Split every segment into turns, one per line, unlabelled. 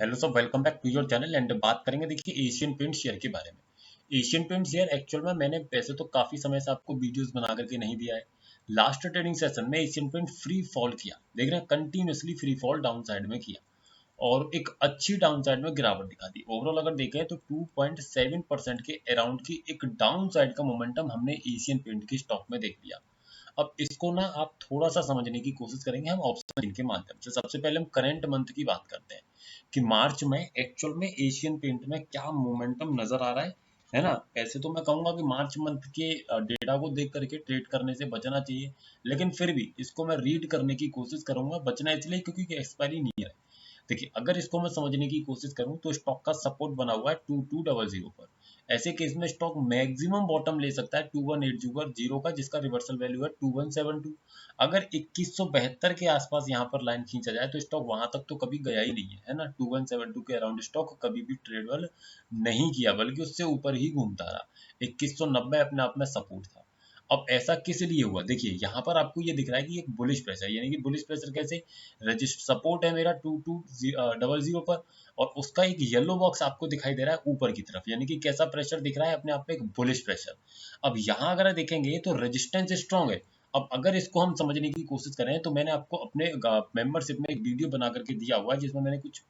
Hello सब, welcome back to your channel. And बात करेंगे देखिए एशियन पेंट शेयर के बारे में। एशियन पेंट शेयर एक्चुअल में मैंने वैसे तो काफी समय से आपको वीडियोस बना करके नहीं दिया है। लास्ट ट्रेडिंग सेशन में एशियन पेंट फ्री फॉल किया, देख रहे हैं, continuously free fall down side में किया और एक अच्छी डाउन साइड में गिरावट दिखा दी। ओवरऑल अगर देखें तो 2.7% के अराउंड की एक डाउन साइड का मोमेंटम हमने एशियन पेंट की स्टॉक में देख लिया। अब इसको ना आप थोड़ा सा समझने की कोशिश करेंगे हम ऑप्शन के माध्यम से। सबसे पहले हम करंट मंथ की बात करते हैं कि मार्च में एक्चुअल में एशियन पेंट में क्या मोमेंटम नजर आ रहा है ना। ऐसे तो मैं कहूंगा कि मार्च मंथ के डेटा को देख करके ट्रेड करने से बचना चाहिए, लेकिन फिर भी इसको मैं रीड करने की कोशिश करूंगा। बचना इसलिए क्योंकि एक्सपायरी नहीं है। देखिए, अगर इसको मैं समझने की कोशिश करूं तो स्टॉक का सपोर्ट बना हुआ है 2200 पर। ऐसे केस में स्टॉक मैक्सिमम बॉटम ले सकता है 2180 का, जिसका रिवर्सल वैल्यू है 2172। अगर 2172 के आसपास यहाँ पर लाइन खींचा जाए तो स्टॉक वहां तक तो कभी गया ही नहीं है ना। 2172 के अराउंड स्टॉक कभी भी ट्रेडेबल नहीं किया, बल्कि उससे ऊपर ही घूमता रहा। 2190 अपने आप में सपोर्ट था। अब ऐसा किस लिए हुआ, देखिए यहाँ पर आपको ये दिख रहा है कि एक बुलिश प्रेशर, यानी कि बुलिश प्रेशर कैसे, रजिस्ट सपोर्ट है मेरा 2200 पर और उसका एक येलो बॉक्स आपको दिखाई दे रहा है ऊपर की तरफ, यानी कि कैसा प्रेशर दिख रहा है अपने आप में, एक बुलिश प्रेशर। अब यहाँ अगर देखेंगे तो रेजिस्टेंस स्ट्रॉन्ग है। अब अगर इसको हम समझने की कोशिश करें तो मैंने आपको अपने मेंबरशिप में एक वीडियो बना करके दिया हुआ है जिसमें मैंने कुछ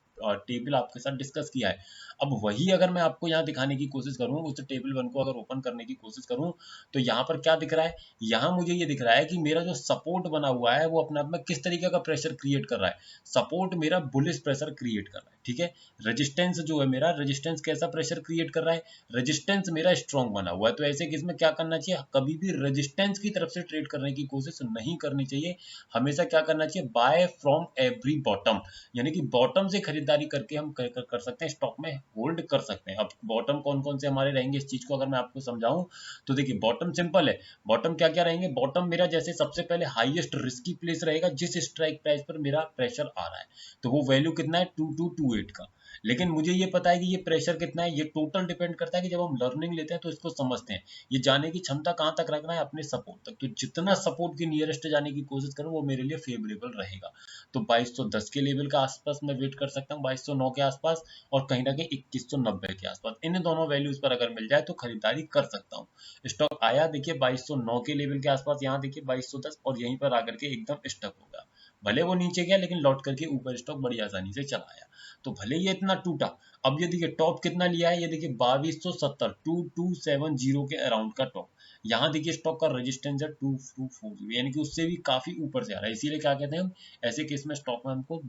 टेबल आपके साथ डिस्कस किया है। अब वही अगर मैं आपको यहाँ दिखाने की कोशिश करूँ, उस टेबल वन को अगर ओपन करने की कोशिश करूँ तो यहाँ पर क्या दिख रहा है, यहाँ मुझे ये दिख रहा है कि मेरा जो सपोर्ट बना हुआ है वो अपने आप में किस तरीके का प्रेशर क्रिएट कर रहा है। सपोर्ट मेरा बुलिश प्रेशर क्रिएट कर रहा है, ठीक है। रेजिस्टेंस जो है मेरा, रेजिस्टेंस कैसा प्रेशर क्रिएट कर रहा है, रेजिस्टेंस मेरा स्ट्रॉन्ग बना हुआ है। तो ऐसे केस में क्या करना चाहिए, कभी भी रेजिस्टेंस की तरफ से ट्रेड करने की कोशिश नहीं करनी चाहिए। हमेशा क्या करना चाहिए, बाय फ्रॉम एवरी बॉटम, यानी कि बॉटम से खरीदारी करके हम कर सकते हैं, स्टॉक में होल्ड कर सकते हैं। अब बॉटम कौन कौन से हमारे रहेंगे, इस चीज को अगर मैं आपको समझाऊं तो देखिए, बॉटम सिंपल है। बॉटम क्या क्या रहेंगे, बॉटम मेरा जैसे सबसे पहले हाईएस्ट रिस्की प्लेस रहेगा जिस स्ट्राइक प्राइस पर मेरा प्रेशर आ रहा है, तो वो वैल्यू कितना है 2228 का। लेकिन मुझे ये पता है कि ये प्रेशर कितना है, ये टोटल डिपेंड करता है कि जब हम लर्निंग लेते हैं तो इसको समझते हैं, ये जाने की क्षमता कहाँ तक रखना है, अपने सपोर्ट तक। तो जितना सपोर्ट के नियरेस्ट जाने की कोशिश करूँ वो मेरे लिए फेवरेबल रहेगा। तो 2210 के लेवल का आसपास मैं वेट कर सकता हूँ, 2209 के आसपास, और कहीं ना कहीं 2190 के आसपास। इन दोनों वैल्यूज पर अगर मिल जाए तो खरीदारी कर सकता हूँ। स्टॉक आया देखिए 2209 के लेवल के आसपास, यहाँ देखिए 2210, और यहीं पर आकर के एकदम स्टक हो गया। भले वो नीचे गया लेकिन लौट करके ऊपर स्टॉक बड़ी आसानी से चला आया। तो भले ये इतना टूटा, अब ये देखिए टॉप कितना लिया है, ये देखिए 2270, 2270 के अराउंड का टॉप। यहाँ देखिए स्टॉक का रेजिस्टेंस है 2240, यानी कि उससे भी काफी ऊपर से आ रहा है। इसीलिए क्या कहते हैं हम, ऐसे केस में स्टॉक में हमको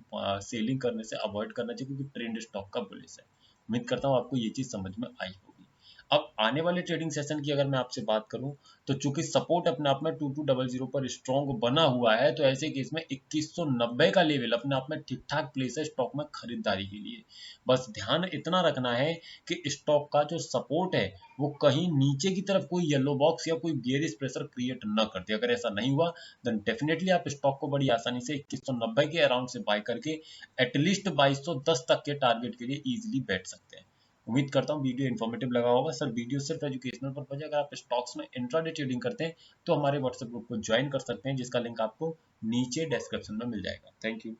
सेलिंग करने से अवॉइड करना चाहिए, क्योंकि ट्रेंड स्टॉक का बुलिश है। उम्मीद करता हूँ आपको ये चीज समझ में आई होगी। अब आने वाले ट्रेडिंग सेशन की अगर मैं आपसे बात करूं तो चूंकि सपोर्ट अपने आप में 2200 पर स्ट्रॉन्ग बना हुआ है, तो ऐसे केस में 2190 का लेवल अपने आप में ठीक ठाक प्लेस है स्टॉक में खरीदारी के लिए। बस ध्यान इतना रखना है कि स्टॉक का जो सपोर्ट है वो कहीं नीचे की तरफ कोई येलो बॉक्स या कोई बेयरिश प्रेशर क्रिएट न कर दे। अगर ऐसा नहीं हुआ देन डेफिनेटली आप स्टॉक को बड़ी आसानी से 2190 के अराउंड से बाय करके एटलीस्ट 2210 तक के टारगेट के लिए इजीली बैठ सकते हैं। उम्मीद करता हूँ वीडियो इन्फॉर्मेटिव लगा होगा। सर, वीडियो सिर्फ एजुकेशनल पर्पज है। अगर आप स्टॉक्स में इंट्राडे ट्रेडिंग करते हैं तो हमारे व्हाट्सएप ग्रुप को ज्वाइन कर सकते हैं, जिसका लिंक आपको नीचे डिस्क्रिप्शन में मिल जाएगा। Thank you.